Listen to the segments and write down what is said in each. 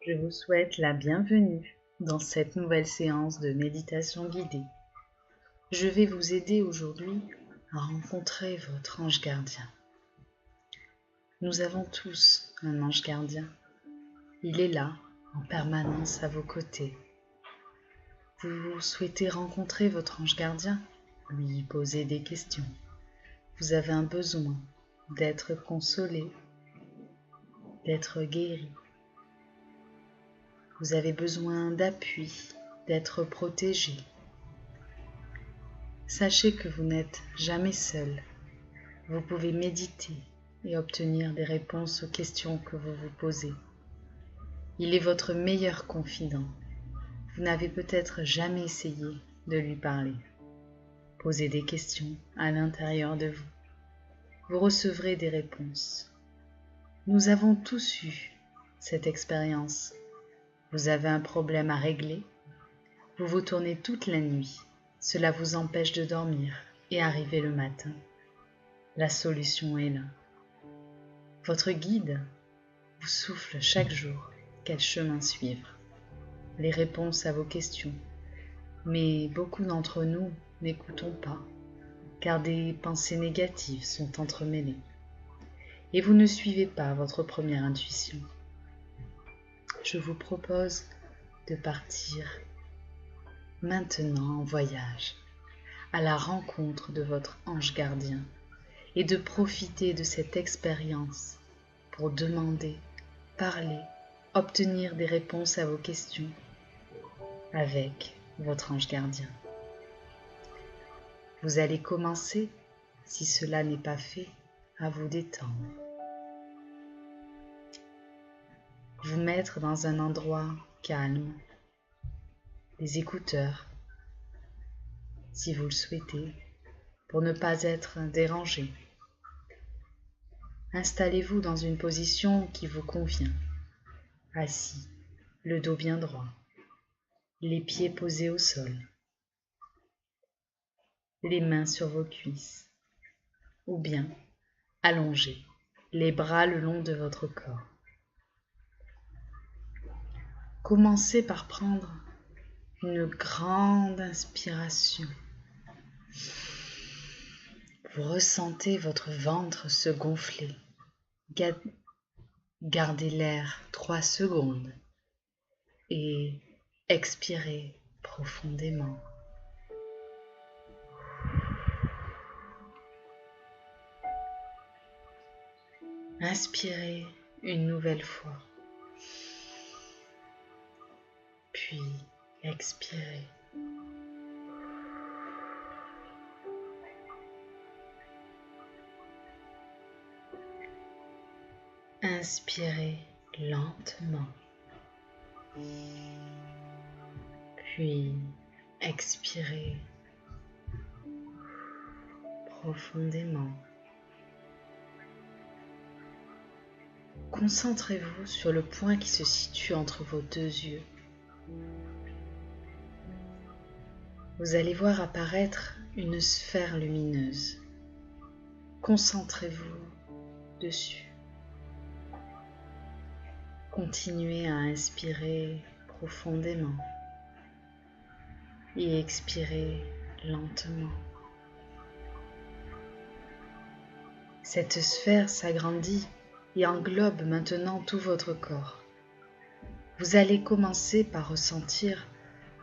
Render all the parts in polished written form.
Je vous souhaite la bienvenue dans cette nouvelle séance de méditation guidée. Je vais vous aider aujourd'hui à rencontrer votre ange gardien. Nous avons tous un ange gardien. Il est là, en permanence à vos côtés. Vous souhaitez rencontrer votre ange gardien, lui poser des questions. Vous avez un besoin d'être consolé, d'être guéri. Vous avez besoin d'appui, d'être protégé. Sachez que vous n'êtes jamais seul. Vous pouvez méditer et obtenir des réponses aux questions que vous vous posez. Il est votre meilleur confident. Vous n'avez peut-être jamais essayé de lui parler. Posez des questions à l'intérieur de vous. Vous recevrez des réponses. Nous avons tous eu cette expérience. Vous avez un problème à régler. Vous vous tournez toute la nuit. Cela vous empêche de dormir et arriver le matin. La solution est là. Votre guide vous souffle chaque jour quel chemin suivre. Les réponses à vos questions. Mais beaucoup d'entre nous n'écoutons pas, car des pensées négatives sont entremêlées. Et vous ne suivez pas votre première intuition. Je vous propose de partir maintenant en voyage, à la rencontre de votre ange gardien et de profiter de cette expérience pour demander, parler, obtenir des réponses à vos questions avec votre ange gardien. Vous allez commencer, si cela n'est pas fait, à vous détendre. Vous mettre dans un endroit calme, des écouteurs, si vous le souhaitez, pour ne pas être dérangé. Installez-vous dans une position qui vous convient, assis, le dos bien droit, les pieds posés au sol, les mains sur vos cuisses, ou bien allongés, les bras le long de votre corps. Commencez par prendre une grande inspiration. Vous ressentez votre ventre se gonfler. Gardez l'air 3 secondes et expirez profondément. Inspirez une nouvelle fois. Puis expirez. Inspirez lentement. Puis expirez profondément. Concentrez-vous sur le point qui se situe entre vos 2 yeux. Vous allez voir apparaître une sphère lumineuse. Concentrez-vous dessus. Continuez à inspirer profondément et expirez lentement. Cette sphère s'agrandit et englobe maintenant tout votre corps. Vous allez commencer par ressentir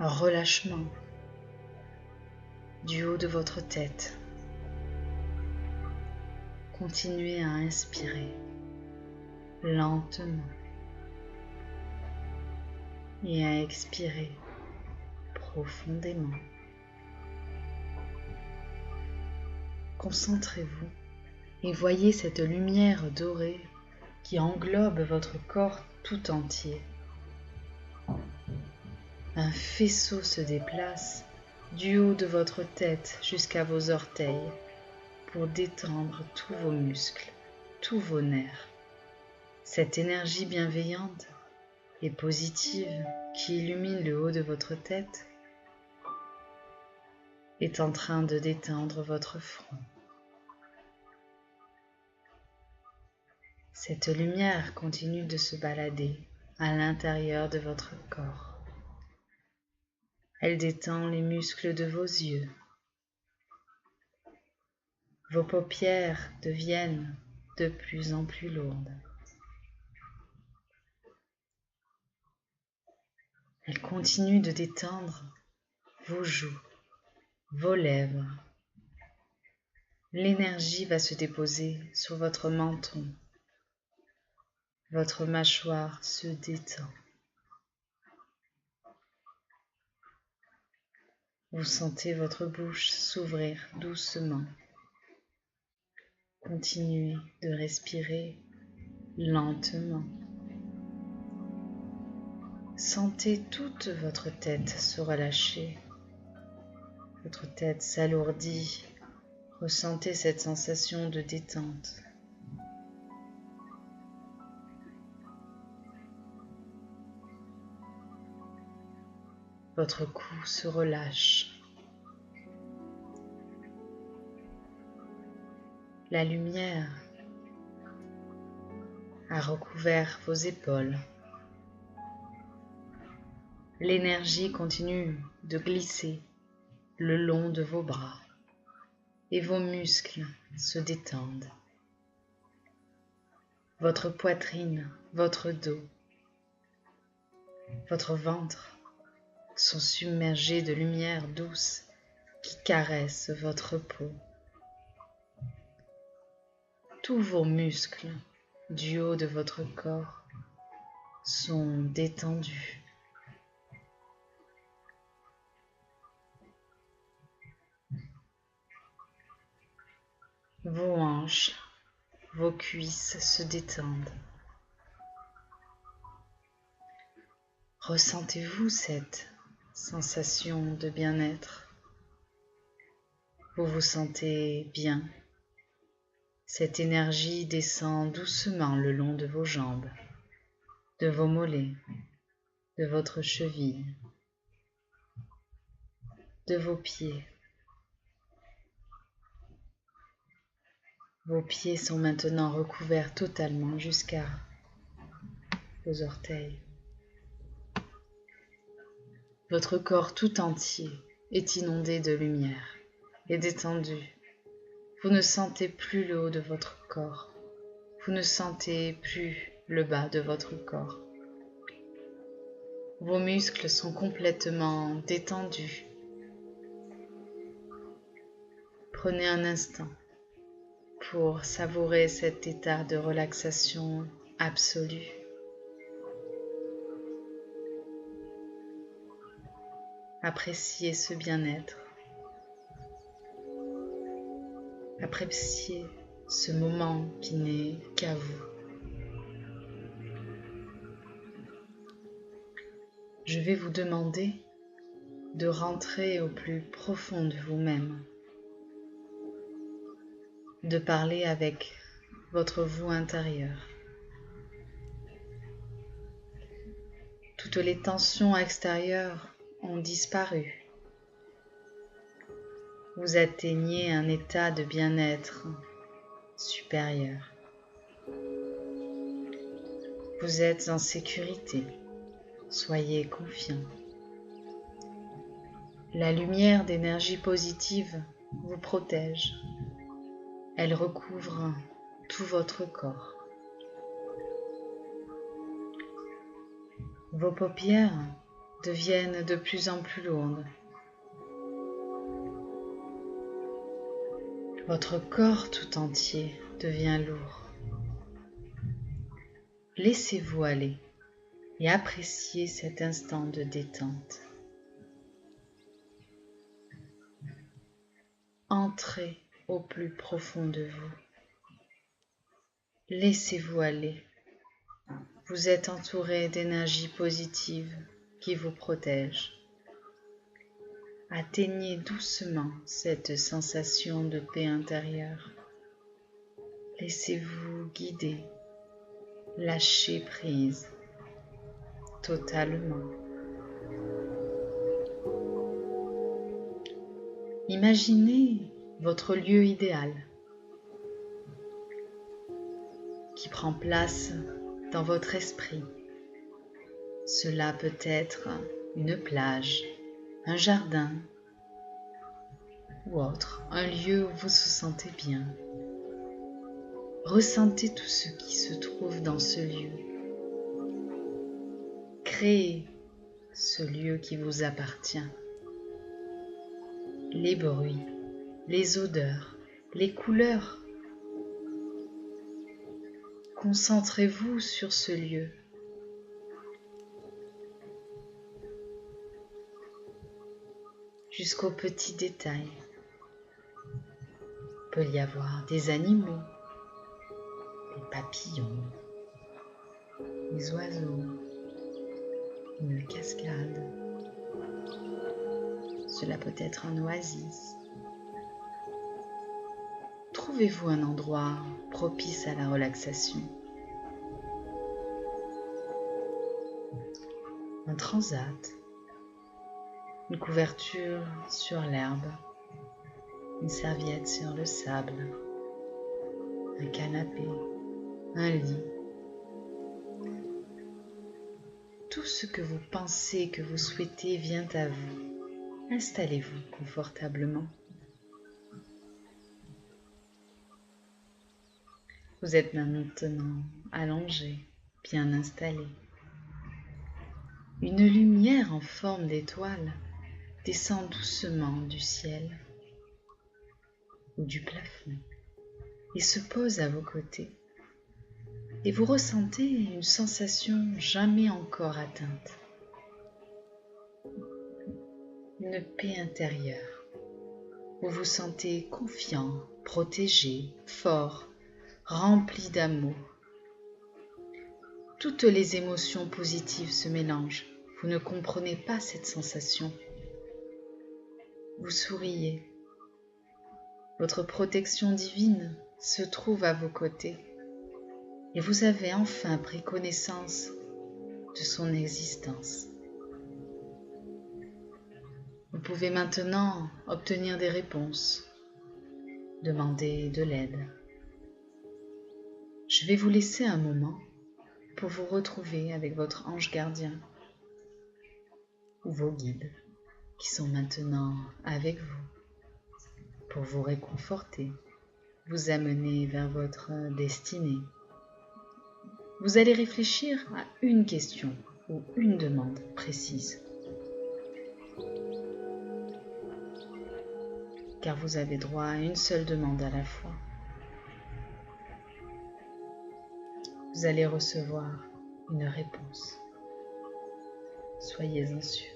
un relâchement du haut de votre tête. Continuez à inspirer lentement et à expirer profondément. Concentrez-vous et voyez cette lumière dorée qui englobe votre corps tout entier. Un faisceau se déplace du haut de votre tête jusqu'à vos orteils pour détendre tous vos muscles, tous vos nerfs. Cette énergie bienveillante et positive qui illumine le haut de votre tête est en train de détendre votre front. Cette lumière continue de se balader à l'intérieur de votre corps. Elle détend les muscles de vos yeux. Vos paupières deviennent de plus en plus lourdes. Elle continue de détendre vos joues, vos lèvres. L'énergie va se déposer sur votre menton. Votre mâchoire se détend. Vous sentez votre bouche s'ouvrir doucement. Continuez de respirer lentement. Sentez toute votre tête se relâcher. Votre tête s'alourdit. Ressentez cette sensation de détente. Votre cou se relâche. La lumière a recouvert vos épaules. L'énergie continue de glisser le long de vos bras et vos muscles se détendent. Votre poitrine, votre dos, votre ventre sont submergés de lumière douce qui caresse votre peau. Tous vos muscles du haut de votre corps sont détendus. Vos hanches, vos cuisses se détendent. Ressentez-vous cette sensation de bien-être? Vous vous sentez bien? Cette énergie descend doucement le long de vos jambes, de vos mollets, de votre cheville, de vos pieds. Vos pieds sont maintenant recouverts totalement jusqu'à vos orteils. Votre corps tout entier est inondé de lumière et détendu. Vous ne sentez plus le haut de votre corps. Vous ne sentez plus le bas de votre corps. Vos muscles sont complètement détendus. Prenez un instant pour savourer cet état de relaxation absolue. Appréciez ce bien-être. Appréciez ce moment qui n'est qu'à vous. Je vais vous demander de rentrer au plus profond de vous-même, de parler avec votre vous intérieur. Toutes les tensions extérieures ont disparu. Vous atteignez un état de bien-être supérieur. Vous êtes en sécurité. Soyez confiant. La lumière d'énergie positive vous protège. Elle recouvre tout votre corps. Vos paupières deviennent de plus en plus lourdes. Votre corps tout entier devient lourd. Laissez-vous aller et appréciez cet instant de détente. Entrez au plus profond de vous. Laissez-vous aller. Vous êtes entouré d'énergie positive qui vous protège. Atteignez doucement cette sensation de paix intérieure. Laissez-vous guider. Lâchez prise totalement. Imaginez votre lieu idéal qui prend place dans votre esprit. Cela peut être une plage, un jardin ou autre, un lieu où vous vous sentez bien. Ressentez tout ce qui se trouve dans ce lieu. Créez ce lieu qui vous appartient. Les bruits, les odeurs, les couleurs. Concentrez-vous sur ce lieu. Jusqu'aux petits détails. Il peut y avoir des animaux, des papillons, des oiseaux, une cascade. Cela peut être un oasis. Trouvez-vous un endroit propice à la relaxation. Un transat, une couverture sur l'herbe, une serviette sur le sable, un canapé, un lit. Tout ce que vous pensez, que vous souhaitez vient à vous. Installez-vous confortablement. Vous êtes maintenant allongé, bien installé. Une lumière en forme d'étoile descend doucement du ciel ou du plafond et se pose à vos côtés. Et vous ressentez une sensation jamais encore atteinte. Une paix intérieure. Vous vous sentez confiant, protégé, fort, rempli d'amour. Toutes les émotions positives se mélangent. Vous ne comprenez pas cette sensation. Vous souriez. Votre protection divine se trouve à vos côtés. Et vous avez enfin pris connaissance de son existence. Vous pouvez maintenant obtenir des réponses, demander de l'aide. Je vais vous laisser un moment pour vous retrouver avec votre ange gardien ou vos guides qui sont maintenant avec vous pour vous réconforter, vous amener vers votre destinée. Vous allez réfléchir à une question ou une demande précise. Car vous avez droit à une seule demande à la fois. Vous allez recevoir une réponse. Soyez-en sûrs.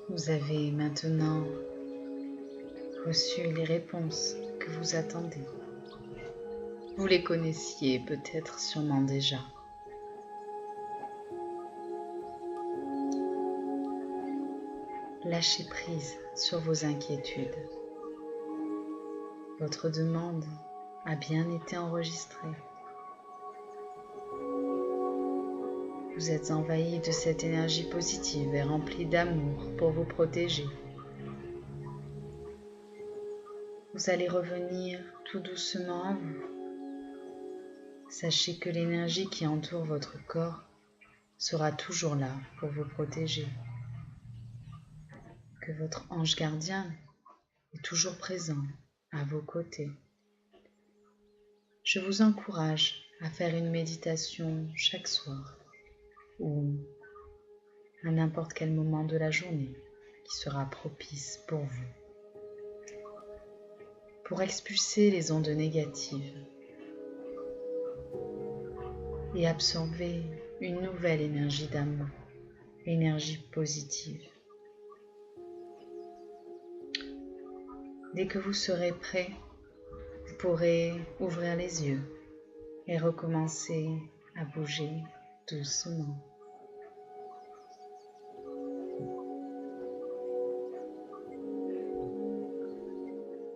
Vous avez maintenant reçu les réponses que vous attendez. Vous les connaissiez peut-être sûrement déjà. lâchez prise sur vos inquiétudes. Votre demande a bien été enregistrée. Vous êtes envahi de cette énergie positive et rempli d'amour pour vous protéger. Vous allez revenir tout doucement à vous. Sachez que l'énergie qui entoure votre corps sera toujours là pour vous protéger. Que votre ange gardien est toujours présent à vos côtés. Je vous encourage à faire une méditation chaque soir ou à n'importe quel moment de la journée qui sera propice pour vous. Pour expulser les ondes négatives et absorber une nouvelle énergie d'amour, énergie positive. Dès que vous serez prêt, vous pourrez ouvrir les yeux et recommencer à bouger doucement.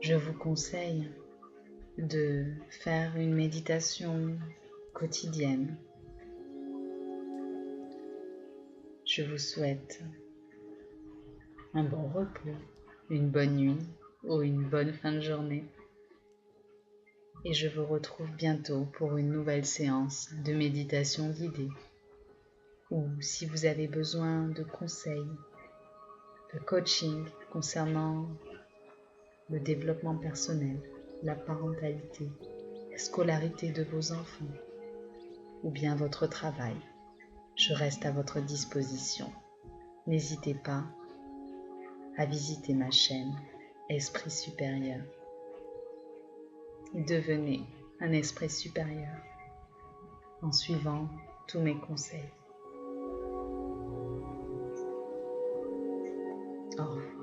Je vous conseille de faire une méditation quotidienne. Je vous souhaite un bon repos, une bonne nuit ou une bonne fin de journée. Et je vous retrouve bientôt pour une nouvelle séance de méditation guidée. Ou si vous avez besoin de conseils, de coaching concernant le développement personnel, la parentalité, la scolarité de vos enfants ou bien votre travail, je reste à votre disposition. N'hésitez pas à visiter ma chaîne Esprit Supérieur. Devenez un esprit supérieur en suivant tous mes conseils. Au revoir.